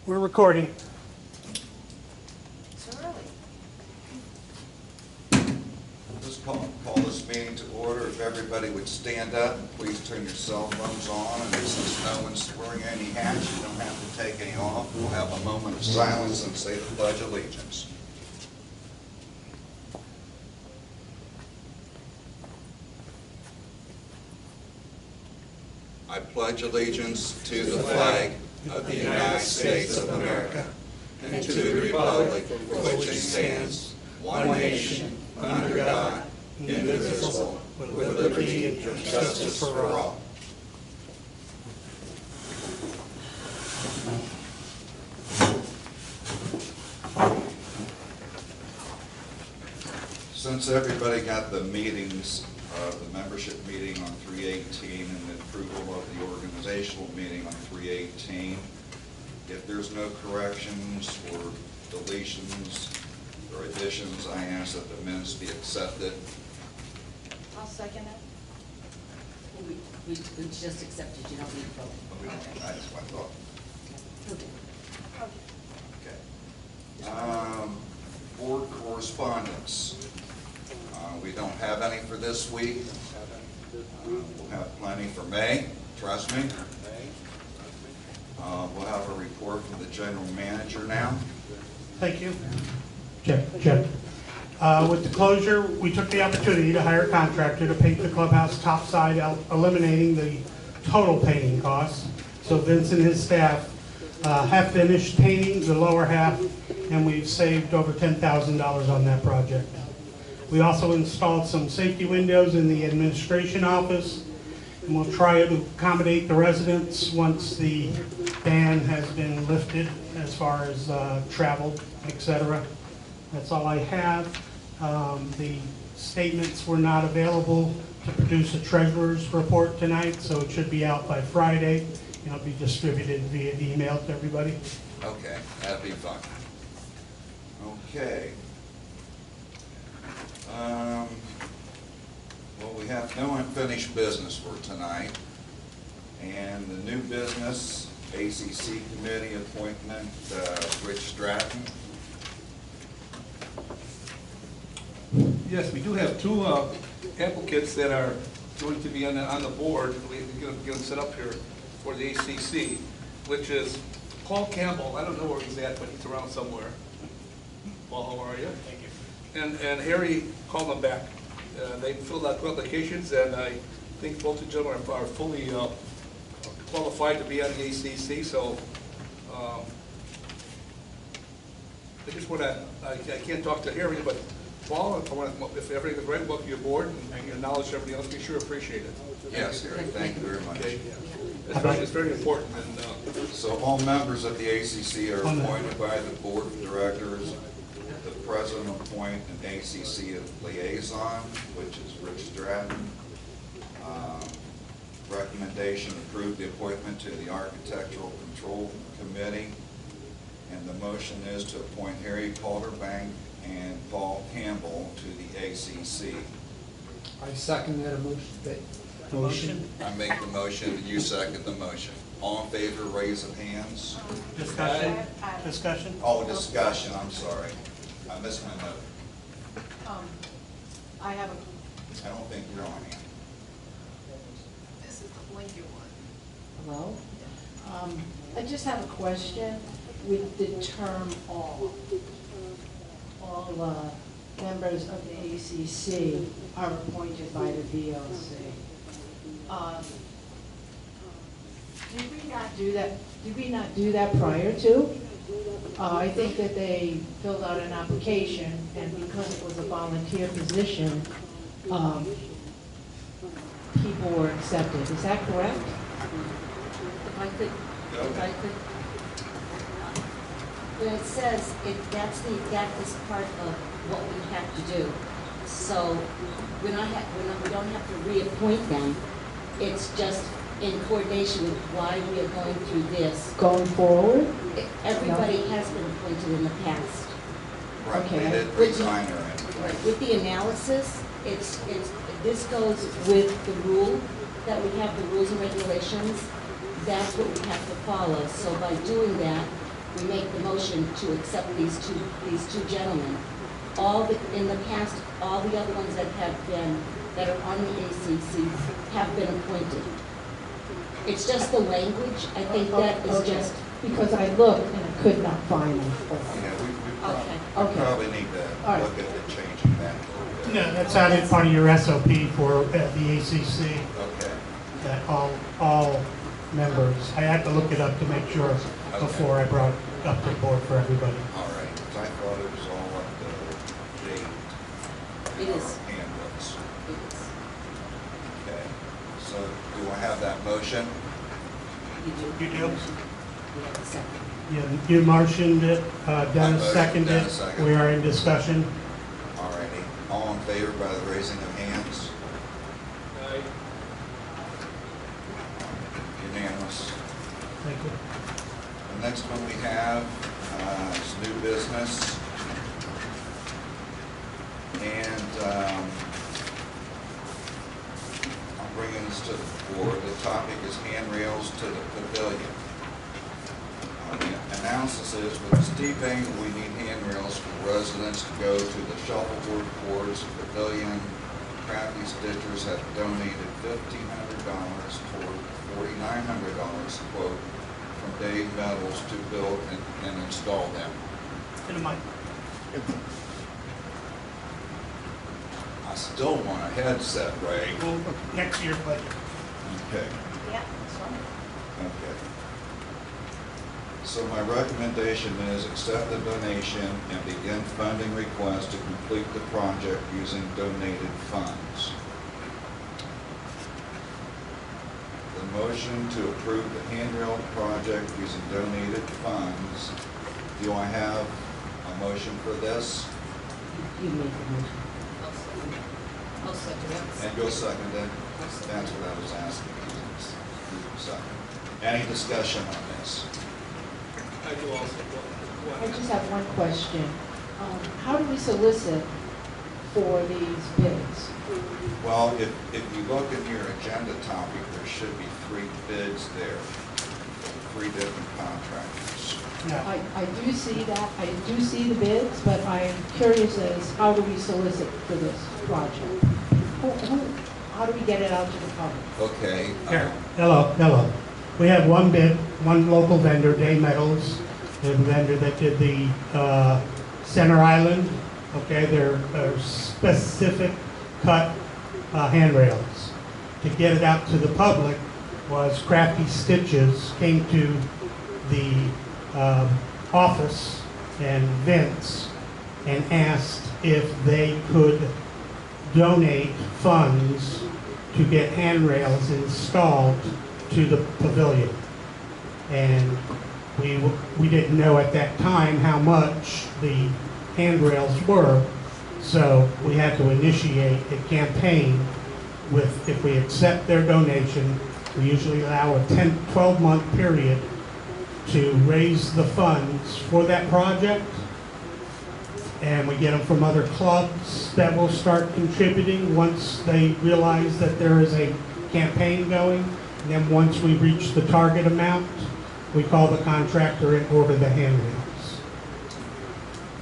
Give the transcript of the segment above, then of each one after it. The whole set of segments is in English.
We're recording. So early. Just call this meeting to order. If everybody would stand up, please turn your cell phones on. And since no one's wearing any hats, you don't have to take any off. We'll have a moment of silence and say the Pledge of Allegiance. I pledge allegiance to the flag of the United States of America and to the republic for which it stands, one nation, under God, indivisible, with liberty and justice for all. Since everybody got the meetings, the membership meeting on 3/18 and the approval of the organizational meeting on 3/18, if there's no corrections or deletions or additions, I ask that the minutes be accepted. I'll second it. We just accepted, you don't need to vote. That's what I thought. Okay. Okay. Board correspondence. We don't have any for this week. We'll have plenty for May, trust me. We'll have a report from the general manager now. Thank you. Check. With the closure, we took the opportunity to hire a contractor to paint the clubhouse topside, eliminating the total painting costs. So Vince and his staff have finished painting the lower half, and we've saved over $10,000 on that project. We also installed some safety windows in the administration office, and we'll try to accommodate the residents once the ban has been lifted as far as travel, etc. That's all I have. The statements were not available to produce a treasurer's report tonight, so it should be out by Friday. It'll be distributed via email to everybody. Okay, that'd be fun. Okay. Well, we have no unfinished business for tonight. And the new business, ACC committee appointment, Rich Stratton. Yes, we do have two applicants that are going to be on the board. We're going to get them set up here for the ACC, which is Paul Campbell. I don't know where he's at, but he's around somewhere. Paul, how are you? Thank you. And Harry called them back. They filled out 2 applications, and I think both the gentlemen are fully qualified to be on the ACC. So I just want to, I can't talk to Harry, but Paul, if everything is right, welcome you aboard and acknowledge everybody else. We sure appreciate it. Yes, Harry, thank you very much. Okay. It's very important. And, So all members of the ACC are appointed by the board of directors. The president will appoint an ACC liaison, which is Rich Stratton. Recommendation: approve the appointment to the Architectural Control Committee. And the motion is to appoint Harry Calderbank and Paul Campbell to the ACC. I second that motion. I make the motion, and you second the motion. All in favor, raise of hands. Discussion? Discussion? Oh, discussion, I'm sorry. I missed my note. I have a, I don't think you're on here. this is the blinky one. Hello? I just have a question with the term all. All members of the ACC are appointed by the VLC. Did we not do that? Did we not do that prior to? I think that they filled out an application, and because it was a volunteer position, people were accepted. Is that correct? If I could, when it says, that is part of what we have to do. So we don't have to reappoint them. It's just in coordination with why we are going through this. Going forward? Everybody has been appointed in the past. Right, Okay. they did resign her. With the analysis, this goes with the rule that we have, the rules and regulations. That's what we have to follow. So by doing that, we make the motion to accept these two gentlemen. In the past, all the other ones that are on the ACC have been appointed. It's just the language, I think that is Okay. just, Because I looked and I could not find them. Yeah, Okay. we Okay. probably need to All right. look at the changing that a little bit. No, that's added part of your SOP for the ACC, Okay, that all members, I had to look it up to make sure before I brought it up to the board for everybody. all right. 'Cause I thought it was all up to date. It is. Handbooks. it's, Okay. So do I have that motion? you do. You do? We have a second. You motioned it, I Dennis motioned, seconded it. Dennis seconded. We are in discussion. All righty. All in favor by the raising of hands? Unanimous. Thank you. The next one we have is new business. And I'm bringing this to the board. The topic is handrails to the pavilion. The analysis is, with the steep angle, we need handrails for residents to go to the shuffleboard courts. Pavilion Crafty Stitchers have donated $1,500 toward $4,900 quote from Dave Metals to build and install them. In a mic. I still want a headset, Ray. Well, next year's budget. Okay. Yeah, that's fine. Okay. So my recommendation is accept the donation and begin funding requests to complete the project using donated funds. The motion to approve the handrail project using donated funds. Do I have a motion for this? You made the motion. I'll second it. And you'll second it? That's what I was asking. Second. Any discussion on this? I do also. I just have one question. How do we solicit for these bids? Well, if you look in your agenda topic, there should be 3 bids there, 3 different contractors. No. I do see that, I do see the bids, but I'm curious as how do we solicit for this project? How do we get it out to the public? Okay. Here, hello. We have one bid, one local vendor, Day Metals, the vendor that did the Center Island. Okay, they're specific cut handrails. To get it out to the public was Crafty Stitches came to the office and Vince and asked if they could donate funds to get handrails installed to the pavilion. And we didn't know at that time how much the handrails were, so we had to initiate a campaign with, if we accept their donation, we usually allow a 12-month period to raise the funds for that project. And we get them from other clubs that will start contributing once they realize that there is a campaign going. And then once we reach the target amount, we call the contractor and order the handrails.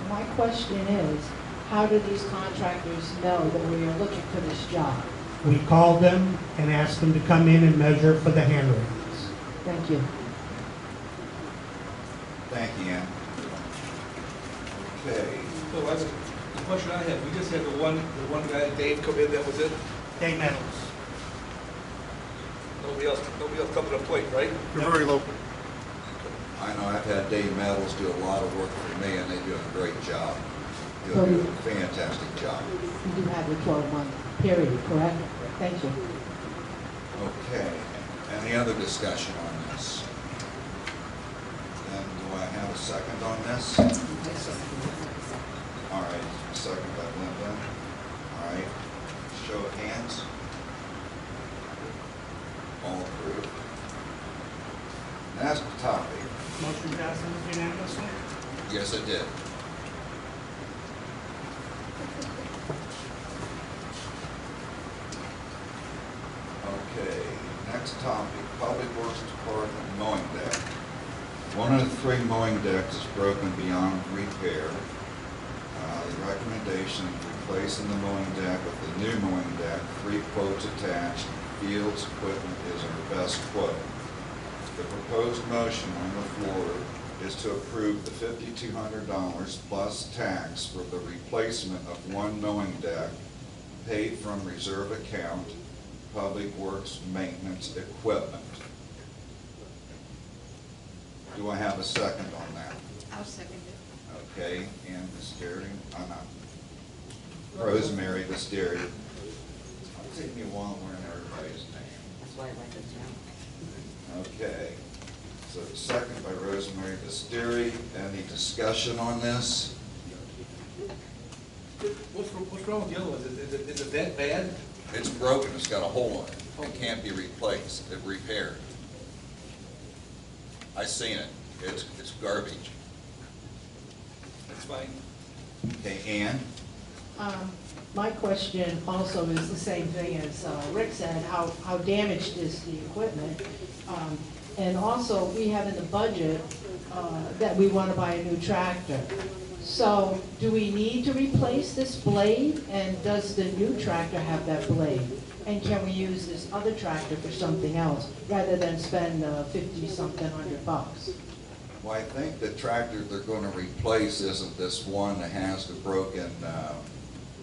My question is, how do these contractors know that we are looking for this job? We called them and asked them to come in and measure for the handrails. Thank you. Thank you, Ann. Okay. So that's the question I had. We just had the one guy, Dave, come in, that was it? Day Metals. Nobody else come to the plate, right? You're very local. I know I've had Dave Metals do a lot of work for me, and they do a great job. They So do you- a fantastic job. You do have the 12-month period, correct? Thank you. Okay. Any other discussion on this? And do I have a second on this? All right, second by Linda. All right, show of hands. All approved. That's the topic. Motion passes unanimously. Yes, it did. Okay, next topic, Public Works Department mowing day. One of the 3 mowing decks is broken beyond repair. The recommendation is replacing the mowing deck with the new mowing deck, 3 quotes attached. Fields Equipment is our best quote. The proposed motion on the floor is to approve the $5,200 plus tax for the replacement of 1 mowing deck paid from reserve account, Public Works Maintenance Equipment. Do I have a second on that? I'll second it. Okay, and Rosemary Vesteri. It'll take me a while to learn everybody's name. That's why I write it down. Okay, so second by Rosemary Vesteri. Any discussion on this? What's wrong with the other one? Is it that bad? It's broken, it's got a hole in it. It can't be replaced, it's repaired. I seen it, it's garbage. That's fine. Okay, Ann? My question also is the same thing as Rick said, how damaged is the equipment? And also, we have in the budget that we want to buy a new tractor. So, do we need to replace this blade? And does the new tractor have that blade? And can we use this other tractor for something else, rather than spend 50-something $100? Well, I think the tractor they're going to replace isn't this one that has the broken,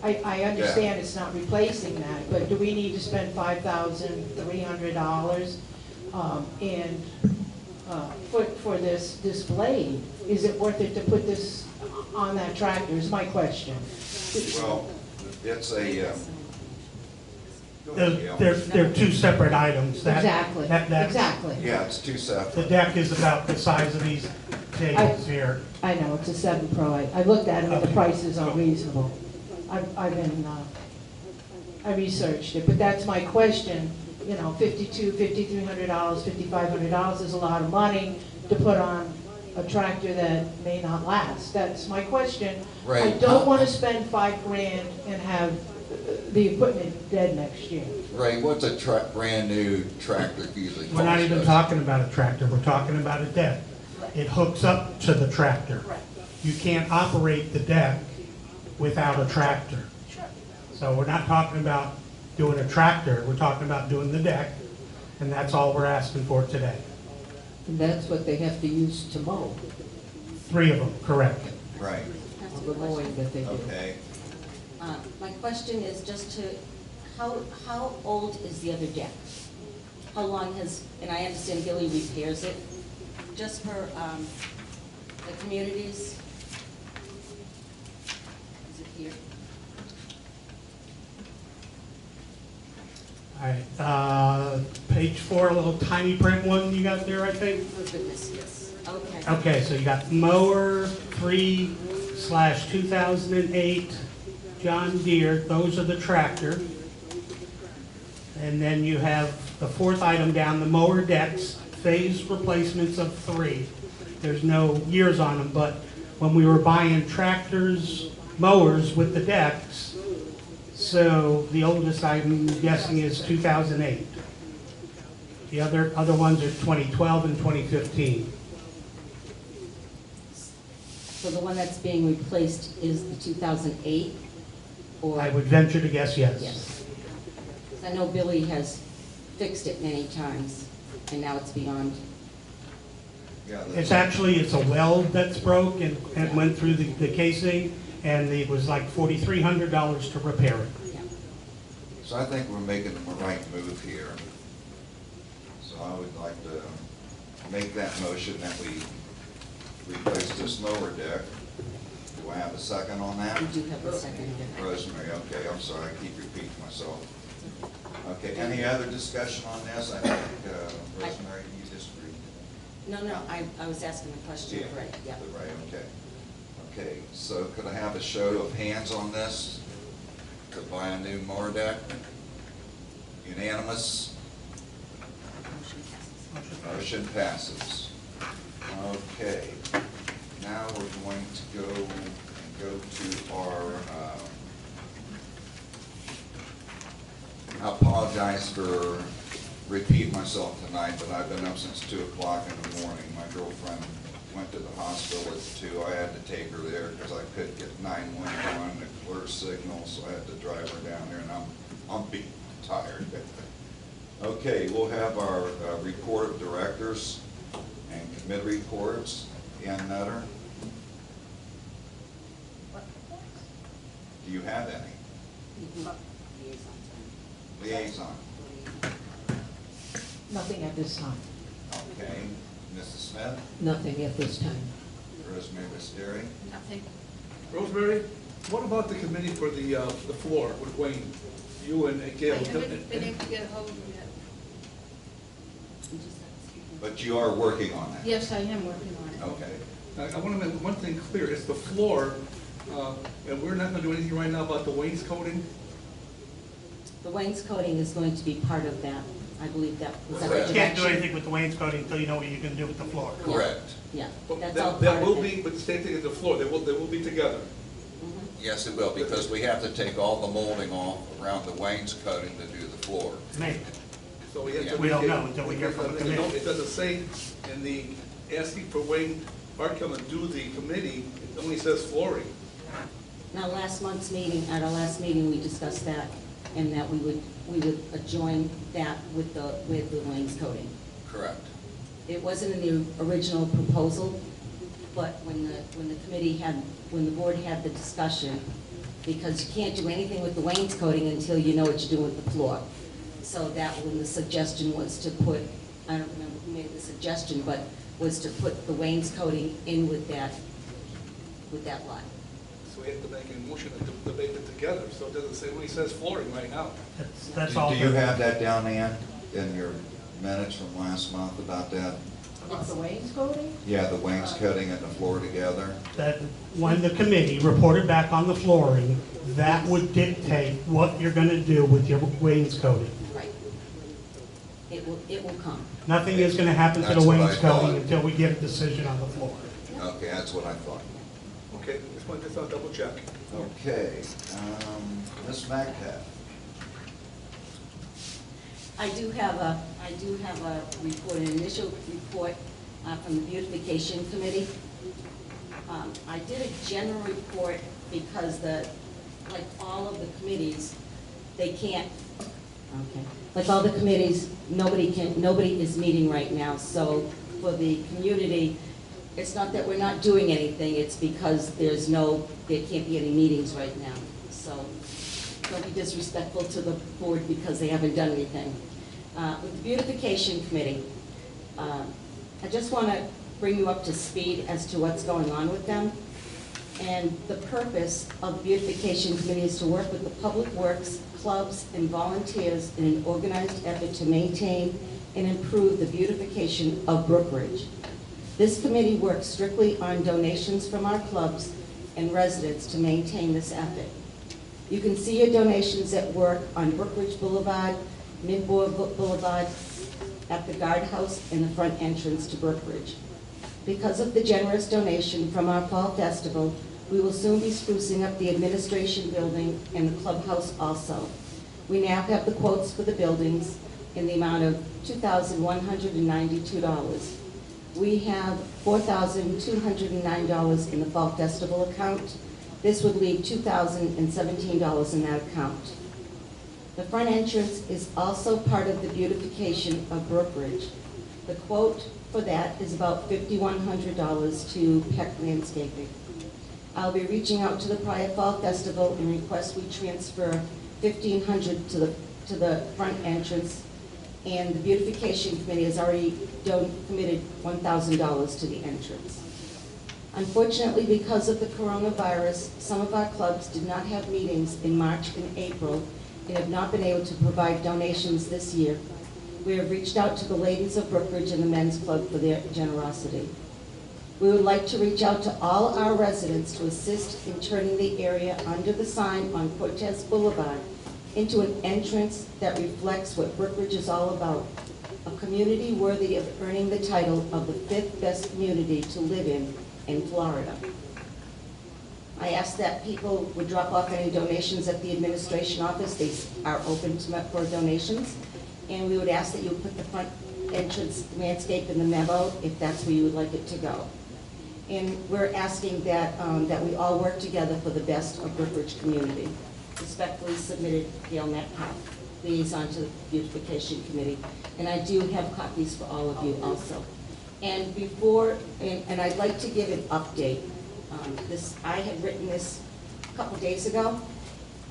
I understand it's not replacing that, but do we need to spend $5,300 and for this blade? Is it worth it to put this on that tractor, is my question. well, it's a, go They're, ahead, Gail. they're 2 separate items. Exactly, Exactly. exactly. Yeah, it's 2 The separate. deck is about the size of these tables here. I know, it's a 7 Pro. I looked at it, and the prices are reasonable. I researched it, but that's my question. You know, $5,300, $5,500 is a lot of money to put on a tractor that may not last. That's my question. I Right. don't want to spend $5,000 and have the equipment dead next year. Ray, what's a brand new tractor usually cost We're not even us? talking about a tractor, we're talking about a deck. It hooks up to the tractor. You can't operate the deck without a tractor. So we're not talking about doing a tractor, we're talking about doing the deck, and that's all we're asking for today. And that's what they have to use to mow, 3 of them, correct. Right, That's all a the good question. mowing that they do. okay. My question is just to, how old is the other deck? How long has, and I understand Billy repairs it, just for the communities? Is it here? All right, page 4, a little tiny print one you got there, I think? Oh goodness, yes, okay. Okay, so you got mower 3/2008 John Deere, those are the tractor. And then you have the 4th item down, the mower decks, phase replacements of 3. There's no years on them, but when we were buying tractors, mowers with the decks, so the oldest I'm guessing is 2008. The other ones are 2012 and 2015. So the one that's being replaced is the 2008? Or I would venture to guess yes. yes. 'Cause I know Billy has fixed it many times, and now it's beyond. Yeah, It's a weld that's broke and went through the casing, and it was like $4,300 to repair it. Yeah. so I think we're making the right move here. So I would like to make that motion that we replace this lower deck. Do I have a second on that? We do have a second. Rosemary, okay, I'm sorry, I keep repeating myself. Okay, any other discussion on this? I think, Rosemary, you disagree? No, I was asking the question, right, yeah. Right, okay. Okay, so could I have a show of hands on this to buy a new mower deck? Unanimous? Motion passes. Okay, now we're going to go to our, I apologize for repeating myself tonight, but I've been up since 2 o'clock in the morning. My girlfriend hospital at 2. I had to take her there because I couldn't get 911, a clear signal, so I had to drive her down there, and I'm beat tired. Okay, we'll have our report of directors and committee reports. Ann Nutter, do you have any? Liaison. Nothing at this time. Okay. Mrs. Smith, Nothing at this time. Rosemary Misteri. Nothing. Rosemary, what about the committee for the floor with Wayne? You and Gail. I haven't been able to get a hold of him yet. But you are working on that? Yes, I am working on it. Okay. I want to make one thing clear. It's the floor, and we're not going to do anything right now about the wainscoting. The wainscoting is going to be part of that. I believe that was that the Correct. You direction. can't do anything with the wainscoting until you know what you're gonna do with the floor. Correct. Yeah, But that's all that part will of be, it. but the same thing as the floor. They will be together. Mhm. Yes, it will, because we have to take all the molding off around the wainscoting to do the floor. Maybe. So we have to. We don't know until we hear from the committee. It doesn't say in the asking for Wayne Bartcom to do the committee, it only says flooring. Now, at our last meeting, we discussed that, and that we would adjoin that with the wainscoting. Correct. It wasn't in the original proposal, but when the board had the discussion, because you can't do anything with the wainscoting until you know what you're doing with the floor. So that when the suggestion was to put, I don't remember who made the suggestion, but was to put the wainscoting in with that lot. So we have to make a motion to make it together, so it doesn't say, it only says flooring right now. That's all. Do you have that down, Ann, in your minutes from last month about that? It's the wainscoting? Yeah, the wainscoting and the floor together? That when the committee reported back on the flooring, that would dictate what you're gonna do with your wainscoting. Right. It will come. Nothing is gonna happen to the That's what I thought. wainscoting until we get a decision on the floor. Okay, that's what I thought. Okay, just want to double check. Okay, Ms. Magtaf. I do have a report, an initial report from the Beautification Committee. I did a general report because like all of the committees, they can't, okay, like all the committees, nobody is meeting right now. So for the community, it's not that we're not doing anything, it's because there can't be any meetings right now. So don't be disrespectful to the board because they haven't done anything. With the Beautification Committee, I just want to bring you up to speed as to what's going on with them. And the purpose of the Beautification Committee is to work with the public works, clubs, and volunteers in an organized effort to maintain and improve the beautification of Brookridge. This committee works strictly on donations from our clubs and residents to maintain this effort. You can see your donations at work on Brookridge Boulevard, Midboard Boulevard, at the guardhouse, and the front entrance to Brookridge. Because of the generous donation from our fall festival, we will soon be sprucing up the administration building and the clubhouse also. We now have the quotes for the buildings in the amount of $2,192. We have $4,209 in the fall festival account. This would leave $2,017 in that account. The front entrance is also part of the beautification of Brookridge. The quote for that is about $5,100 to Peck Landscaping. I'll be reaching out to the prior fall festival and request we transfer $1,500 to the front entrance, and the beautification committee has already committed $1,000 to the entrance. Unfortunately, because of the coronavirus, some of our clubs did not have meetings in March and April and have not been able to provide donations this year. We have reached out to the ladies of Brookridge and the men's club for their generosity. We would like to reach out to all our residents to assist in turning the area under the sign on Cortez Boulevard into an entrance that reflects what Brookridge is all about, a community worthy of earning the title of the 5th best community to live in Florida. I asked that people would drop off any donations at the administration office. They are open for donations. And we would ask that you put the front entrance landscape in the memo if that's where you would like it to go. And we're asking that, that we all work together for the best of Brookridge community. Respectfully submitted, Gail Metcalf, liaison to the Beautification Committee. And I do have copies for all of you also. And and I'd like to give an update. I had written this a couple days ago,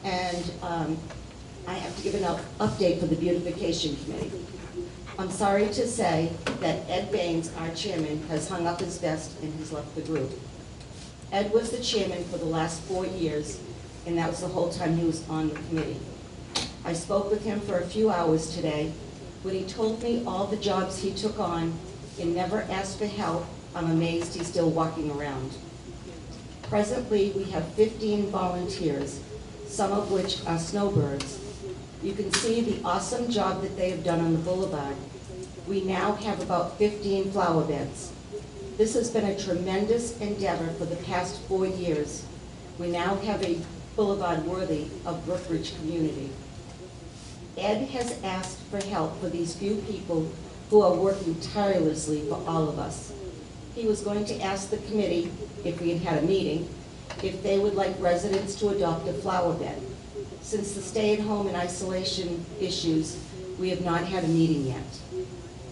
and I have to give an update for the Beautification Committee. I'm sorry to say that Ed Baines, our chairman, has hung up his vest and has left the group. Ed was the chairman for the last 4 years, and that was the whole time he was on the committee. I spoke with him for a few hours today. When he told me all the jobs he took on and never asked for help, I'm amazed he's still walking around. Presently, we have 15 volunteers, some of which are snowbirds. You can see the awesome job that they have done on the boulevard. We now have about 15 flower beds. This has been a tremendous endeavor for the past 4 years. We now have a boulevard worthy of Brookridge community. Ed has asked for help for these few people who are working tirelessly for all of us. He was going to ask the committee, if we had had a meeting, if they would like residents to adopt a flower bed. Since the stay-at-home and isolation issues, we have not had a meeting yet.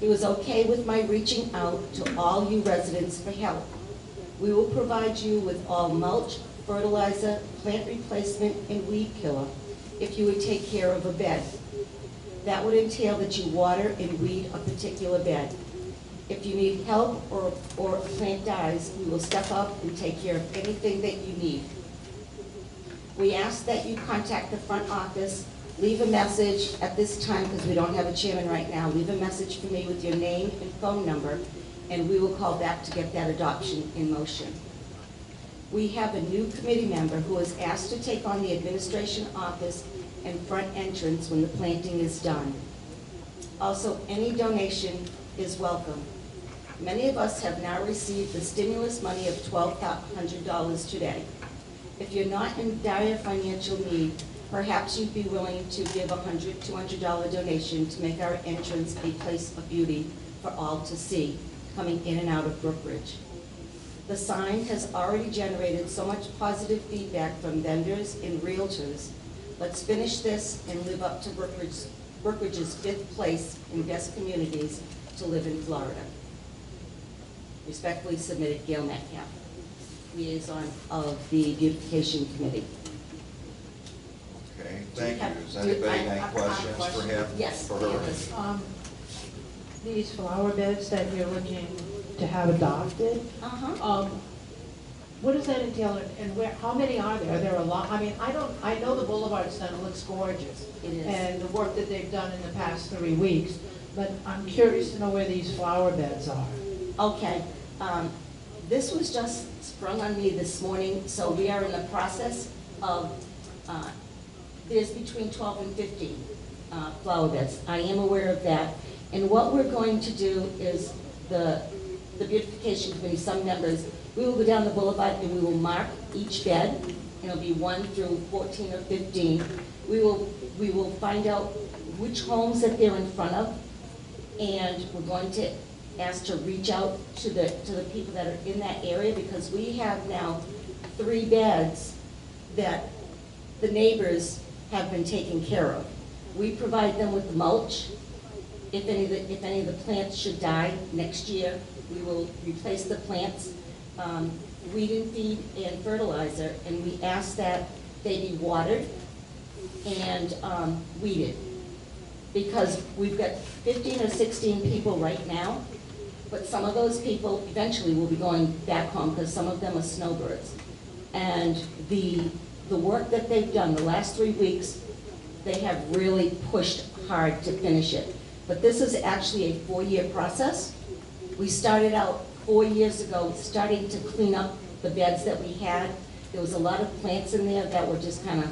He was okay with my reaching out to all you residents for help. We will provide you with all mulch, fertilizer, plant replacement, and weed killer if you would take care of a bed. That would entail that you water and weed a particular bed. If you need help or a plant dies, we will step up and take care of anything that you need. We ask that you contact the front office, leave a message at this time, because we don't have a chairman right now, leave a message for me with your name and phone number, and we will call back to get that adoption in motion. We have a new committee member who is asked to take on the administration office and front entrance when the planting is done. Also, any donation is welcome. Many of us have now received the stimulus money of $1,200 today. If you're not in dire financial need, perhaps you'd be willing to give a $100, $200 donation to make our entrance a place of beauty for all to see, coming in and out of Brookridge. The sign has already generated so much positive feedback from vendors and realtors. Let's finish this and live up to Brookridge's 5th place in best communities to live in Florida. Respectfully submitted, Gail Metcalf, liaison of the Beautification Committee. Okay, thank you. Does anybody have any questions for him? Yes. For her? Yes. These flower beds that you're looking to have adopted, what does that entail, and where, how many are there? Are there a lot? I mean, I know the boulevard's done, it looks gorgeous. It is. And the work that they've done in the past 3 weeks, but I'm curious to know where these flower beds are. Okay, this was just sprung on me this morning, so we are in the process of, there's between 12 and 15 flower beds. I am aware of that. And what we're going to do is the Beautification Committee, some members, we will go down the boulevard and we will mark each bed, and it'll be 1 through 14 or 15. We will find out which homes that they're in front of, and we're going to ask to reach out to the people that are in that area, because we have now 3 beds that the neighbors have been taking care of. We provide them with mulch. If any of the plants should die next year, we will replace the plants, weed and feed and fertilizer, and we ask that they be watered and weeded. Because we've got 15 or 16 people right now, but some of those people eventually will be going back home because some of them are snowbirds. And the work that they've done the last 3 weeks, they have really pushed hard to finish it. But this is actually a 4-year process. We started out 4 years ago starting to clean up the beds that we had. There was a lot of plants in there that were just kind of,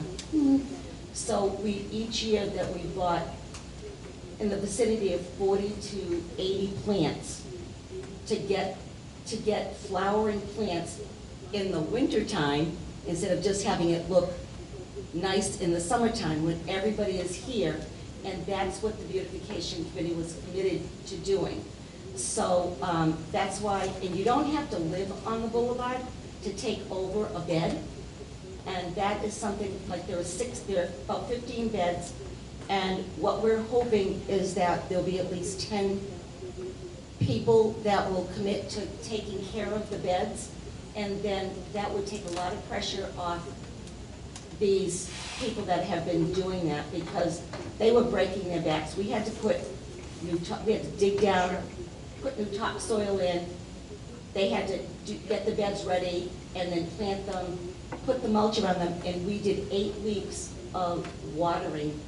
So each year that we bought in the vicinity of 40 to 80 plants to get flowering plants in the wintertime, instead of just having it look nice in the summertime when everybody is here. And that's what the Beautification Committee was committed to doing. So, that's why, and you don't have to live on the boulevard to take over a bed. And that is something, like there are about 15 beds. And what we're hoping is that there'll be at least 10 people that will commit to taking care of the beds. And then that would take a lot of pressure off these people that have been doing that, because they were breaking their backs. We had to put we had to dig down, put new topsoil in. They had to get the beds ready and then plant them, put the mulch around them, and we did 8 weeks of watering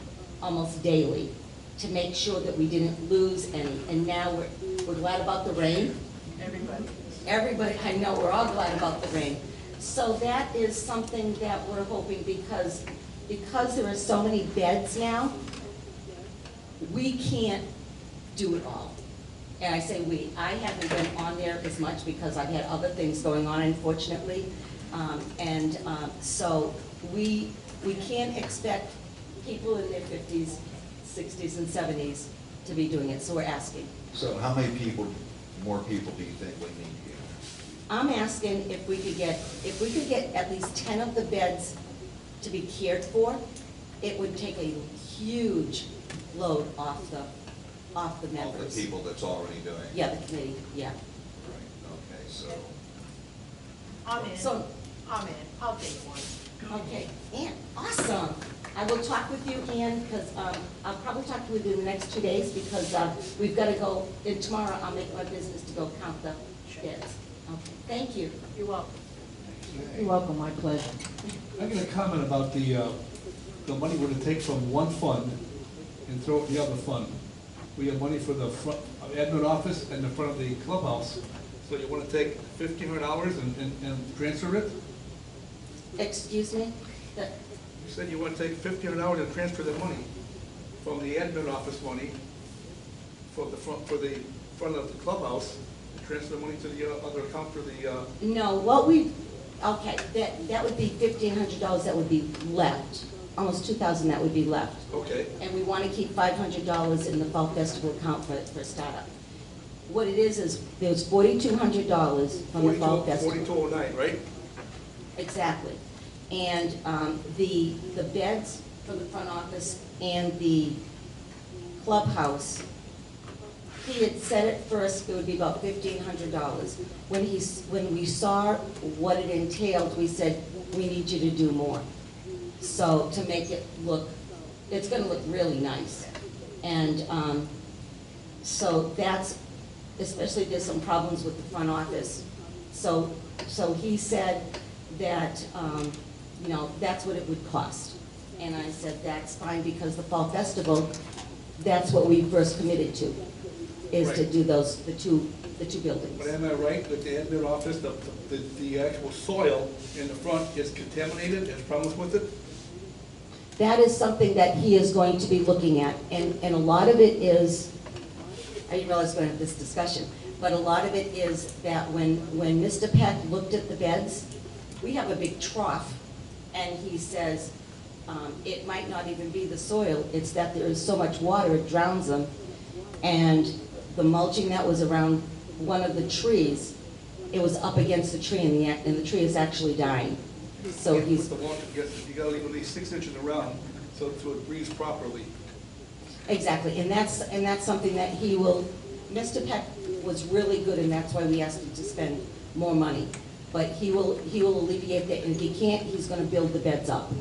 almost daily to make sure that we didn't lose any. And now we're glad about the rain. Everybody, I know, we're all glad about the rain. So that is something that we're hoping, because there are so many beds now, we can't do it all. And I say we, I haven't been on there as much because I've had other things going on, unfortunately. So we can't expect people in their 50s, 60s, and 70s to be doing it, so we're asking. So how many more people do you think we need here? I'm asking if we could get at least 10 of the beds to be cared for, it would take a huge load off the members. All the people that's already doing it? Yeah, the committee, yeah. Right, okay, so, I'm in. So, I'm in. I'll take one. okay, Ann, awesome. I will talk with you, Ann, because I'll probably talk with you in the next 2 days, because we've got to go, and tomorrow I'll make my business to go count the beds. Okay, thank you. You're welcome. You're welcome, my pleasure. I'm gonna comment about the money we're gonna take from one fund and throw it in the other fund. We have money for the front admin office and the front of the clubhouse. So you wanna take $1,500 and transfer it? Excuse me? You said you want to take $1,500 and transfer the money from the admin office money for the front of the clubhouse, and transfer the money to the other account for the, No, okay, that would be $1,500 that would be left, almost $2,000 that would be left. okay. And we want to keep $500 in the Fall Festival account for startup. What it is there's $4,200 from the Fall Festival. 4209, right? Exactly. And the beds for the front office and the clubhouse, he had said at first it would be about $1,500. When we saw what it entailed, we said, we need you to do more. So to make it look, it's gonna look really nice. And so that's, especially there's some problems with the front office. So he said that, that's what it would cost. And I said, that's fine, because the Fall Festival, that's what we first committed to, is to Right. do the two But buildings. am I right that the admin office, the actual soil in the front is contaminated, there's problems with it? That is something that he is going to be looking at, and a lot of it is, I didn't realize we're going to have this discussion, but a lot of it is that when Mr. Peck looked at the beds, we have a big trough, and he says, it might not even be the soil, it's that there is so much water, it drowns them. And the mulching that was around one of the trees, it was up against the tree, and the tree is actually dying. So With he's, the water, you gotta leave at least 6 inches around, so it breathes properly. exactly, and that's something that he will, Mr. Peck was really good, and that's why we asked him to spend more money. But he will alleviate that, and if he can't, he's gonna build the beds up.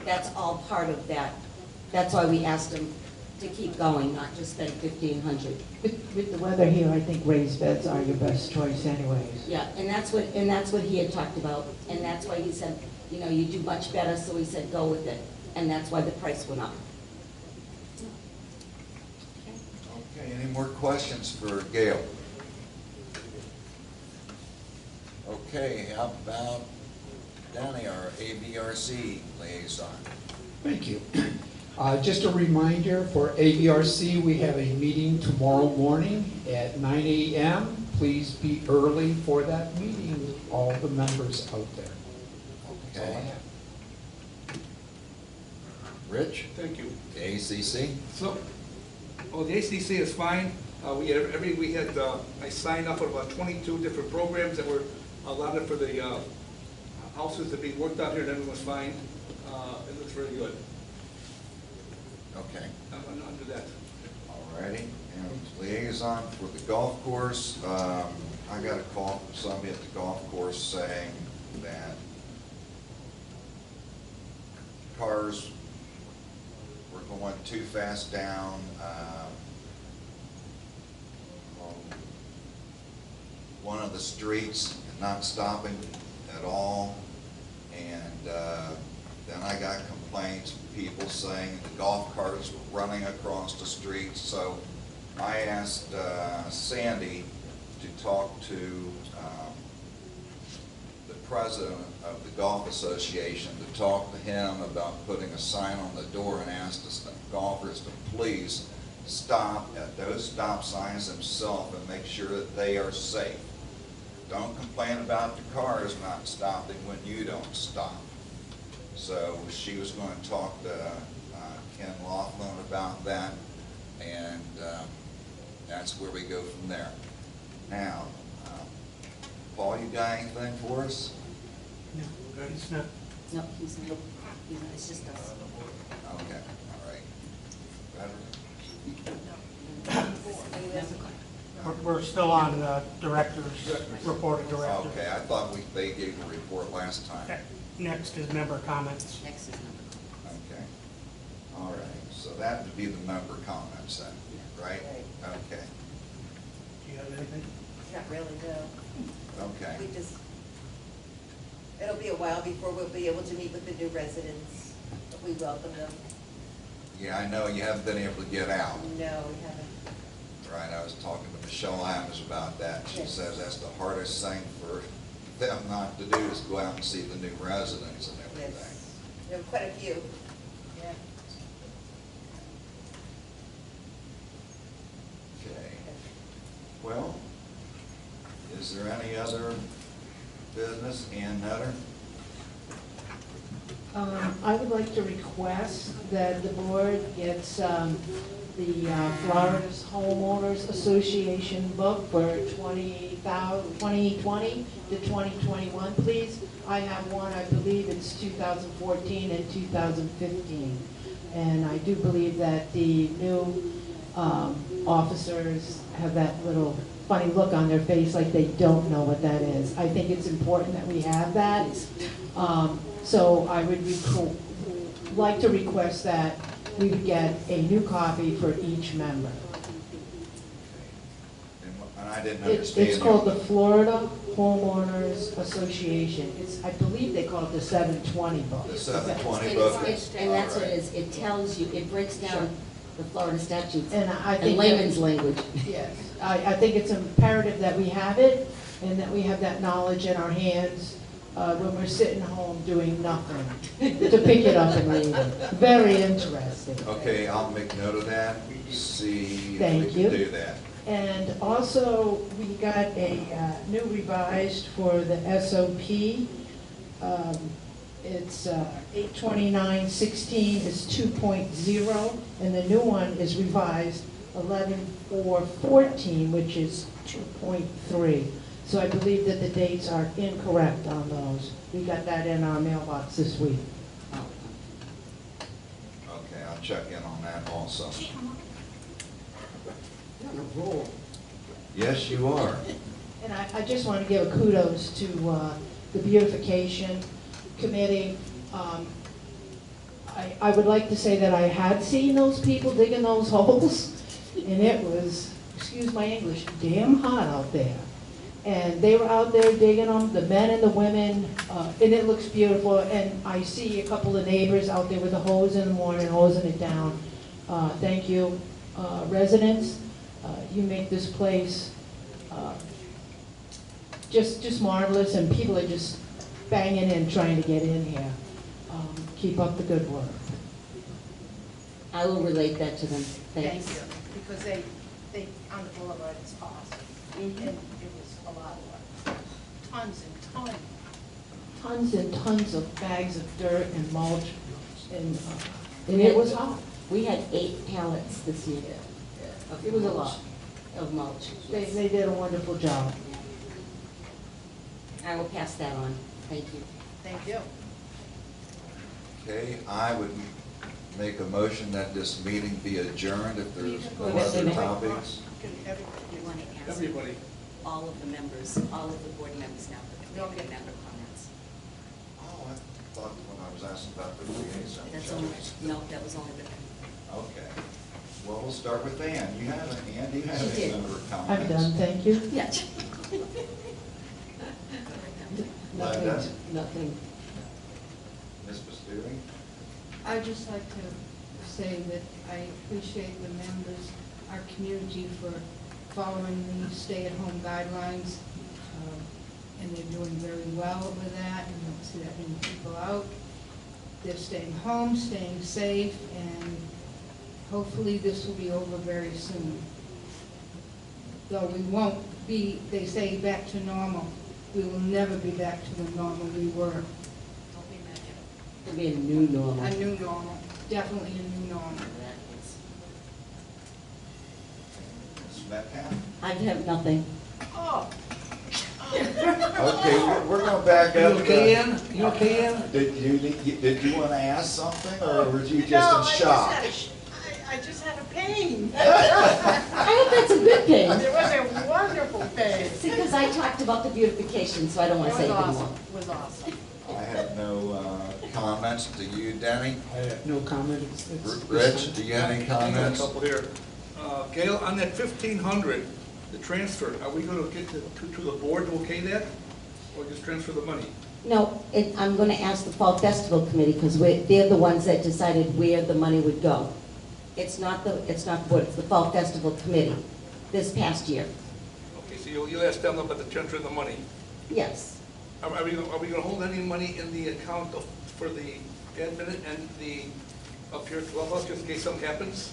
That's all part of that. That's why we asked him to keep going, not just spend $1,500. With the weather here, I think raised beds are your best choice anyways. Yeah, and that's what he had talked about, and that's why he said, you do much better, so he said, go with it. And that's why the price went up. okay, any more questions for Gail? Okay, how about Danny, our ABRC liaison? Thank you. Just a reminder, for ABRC, we have a meeting tomorrow morning at 9 a.m. Please be early for that meeting with all the members out there. That's all I Okay. have. Rich, Thank you. the ACC? So, the ACC is fine. I signed up for about 22 different programs that were allotted for the houses to be worked out here, and everything was fine. It looks very good. Okay. I'm under that. Alrighty, and liaison for the golf course, I got a call from somebody at the golf course saying that cars were going too fast down, on one of the streets and not stopping at all. And then I got complaints from people saying the golf carts were running across the street. So I asked Sandy to talk to the president of the golf association, to talk to him about putting a sign on the door and ask the golfers to please stop at those stop signs themselves and make sure that they are safe. Don't complain about the cars not stopping when you don't stop. So she was going to talk to Ken Laughlin about that, and that's where we go from there. Now, Paul, you got anything for us? No, it's not. No, he's not, it's just us. Okay, all right. We're still on director's report of director. Okay, I thought they gave a report last time. Okay. Next is member comments. Next is number. Okay, all right, so that would be the member comments then, right? Okay, Do you have anything? Not really, no. okay. We just, it'll be a while before we'll be able to meet with the new residents, but we welcome them. Yeah, I know you haven't been able to get out. No, we haven't. Right, I was talking to Michelle Adams about that. She Yes. says that's the hardest thing for them not to do is go out and see the new residents and everything. Yes, there were quite a few. Yeah. Okay. Well, is there any other business? Ann Nutter? I would like to request that the board gets the Florida's Homeowners Association book for 2020 to 2021, please. I have one, I believe it's 2014 and 2015. And I do believe that the new officers have that little funny look on their face like they don't know what that is. I think it's important that we have that. So I would like to request that we would get a new copy for each member. And I didn't understand. It's called the Florida Homeowners Association. I believe they call it the 720 book. The 720 And book. and that's what it is, it tells you, it breaks down the Florida statutes And I in think layman's language. Yes, I think it's imperative that we have it and that we have that knowledge in our hands when we're sitting home doing nothing, to pick it up and read it. Very interesting. Okay, I'll make note of that, see if Thank we can you. do that. And also, we got a new revised for the SOP. It's 82916 is 2.0, and the new one is revised 11414, which is 2.3. So I believe that the dates are incorrect on those. We got that in our mailbox this week. Okay, I'll check in on that also. You're on a roll. Yes, you are. And I just want to give a kudos to the Beautification Committee. I would like to say that I had seen those people digging those holes, and it was, excuse my English, damn hot out there. And they were out there digging them, the men and the women, and it looks beautiful. And I see a couple of neighbors out there with a hose in the morning, hosing it down. Thank you, residents. You make this place just marvelous, and people are just banging in trying to get in here. Keep up the good work. I will relate that to them. Thank Thanks. you, because they, on the boulevard, it's awesome. And it was a lot of work. Tons and tons. Tons and tons of bags of dirt and mulch, and it was hot. We had 8 pallets this year. It was a lot. of mulch. They did a wonderful job. I will pass that on. Thank you. Thank you. Okay, I would make a motion that this meeting be adjourned if there's no Wait a other minute. topics. You want to ask Everybody. all of the members, all of the board members now, if they have any member comments. Oh, I thought when I was asking about the liaison. That's only, no, that was only the, Okay. Well, we'll start with Ann. You have any, Ann, do you have She any did. member comments? I'm done, thank you. yeah. Linda? Nothing. Ms. Pasturi? I'd just like to say that I appreciate the members, our community for following the stay-at-home guidelines. And they're doing very well with that, and don't see that many people out. They're staying home, staying safe, and hopefully this will be over very soon. Though we won't be, they say, back to normal. We will never be back to the normal we were. It'll be a new normal. A new normal, definitely a new normal. Ms. Metcalf? I have nothing. Oh, Okay, we're going back You up. okay, Ann? You okay, Ann? Did you want to ask something, or were you no, just in shock? I just had a pain. I hope that's a good thing. There was a wonderful pain. See, because I talked about the beautification, so I don't want It to say was anything awesome, more. it was awesome. I have no comments. Do you, Denny? I have no comment. It's- Rich, do you have any I got a comments? couple here. Gail, on that 1,500, the transfer, are we going to get to the board to okay that? Or just transfer the money? No, I'm going to ask the Fall Festival Committee, because they're the ones that decided where the money would go. It's not the board, it's the Fall Festival Committee, this past year. Okay, so you'll ask them about the transfer of the money. Yes. Are we going to hold any money in the account for the admin and the up here clubhouse, just in case something happens?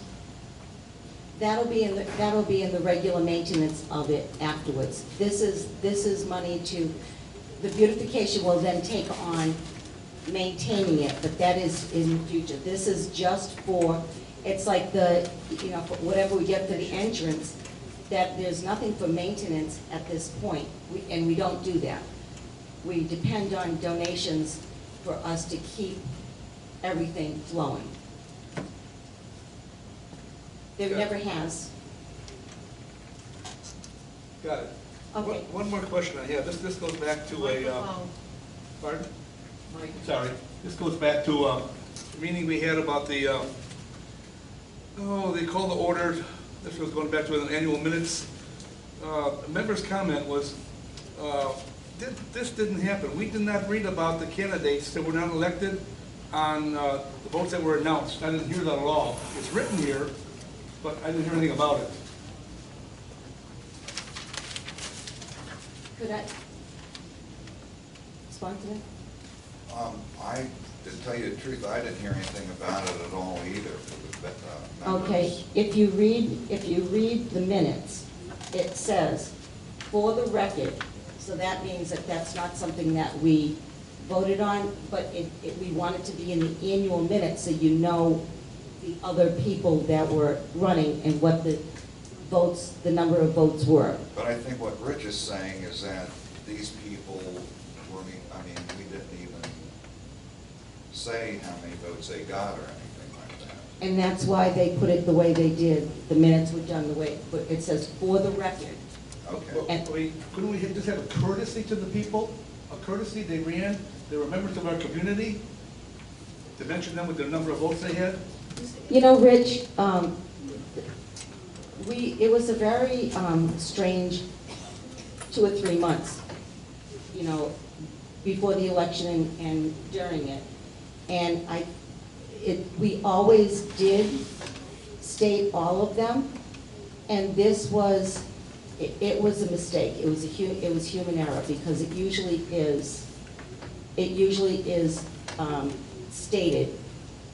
That'll be in the regular maintenance of it afterwards. This is money to, the beautification will then take on maintaining it, but that is in the future. This is just for, it's like the, for whatever we get for the entrance, that there's nothing for maintenance at this point, and we don't do that. We depend on donations for us to keep everything flowing. There never has. Got it. Okay. One more question I have. This goes back to a, Microphone. pardon? Sorry. This goes back to a meeting we had about the, they call the order, this was going back to an annual minutes. A member's comment was, this didn't happen. We did not read about the candidates that were not elected on the votes that were announced. I didn't hear that at all. It's written here, but I didn't hear anything about it. Could I respond to that? To tell you the truth, I didn't hear anything about it at all either. For the, members. Okay, if you read the minutes, it says, for the record, so that means that that's not something that we voted on, but we want it to be in the annual minutes so you know the other people that were running and what the votes, the number of votes were. But I think what Rich is saying is that these people were, we didn't even say how many votes they got or anything like that. And that's why they put it the way they did. The minutes were done the way, but it says, for the record. Okay. And- Couldn't we just have a courtesy to the people? A courtesy, they ran, they were members of our community, to mention them with the number of votes they had? You know, Rich, it was a very strange 2 or 3 months, before the election and during it. And we always did state all of them, and this was, it was a mistake. It was human error, because it usually is stated,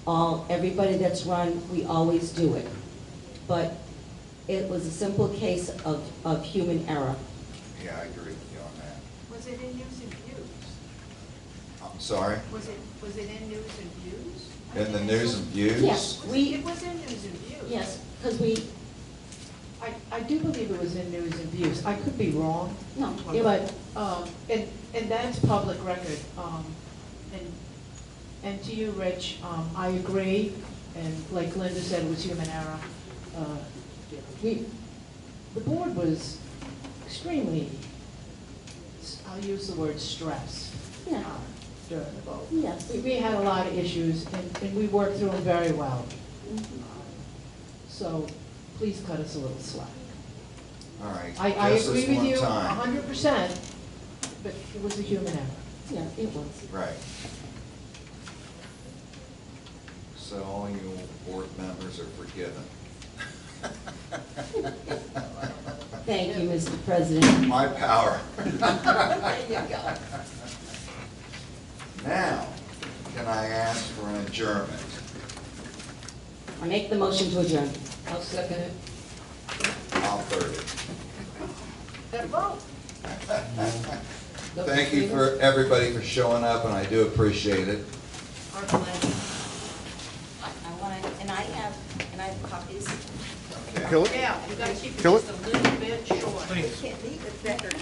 everybody that's run, we always do it. But it was a simple case of human error. Yeah, I agree with you on that. Was it in news and views? I'm sorry? Was it in news and views? In the news and views? Yes, It was in news and views. yes, because I do believe it was in News and Views. I could be wrong, No, but, and that's public record. And to you, Rich, I agree, and like Linda said, it was human error. The board was extremely, I'll use the word stressed. Yeah. During the vote. Yes. We had a lot of issues, and we worked through them very well. So please cut us a little slack. All right. I just agree this with one you time. 100%, but it was a human error. Yeah, it was. Right. So all you board members are forgiven. Thank you, Mr. President. My power. There you go. Now, can I ask for an adjournment? I make the motion to adjourn. I'll second it. I'll third it. Good vote. Thank you for everybody for showing up, and I do appreciate it. Our pleasure. I want to, and I have copies. Okay. Yeah, you gotta keep it Kill it. just a little bit short. I can't meet with record.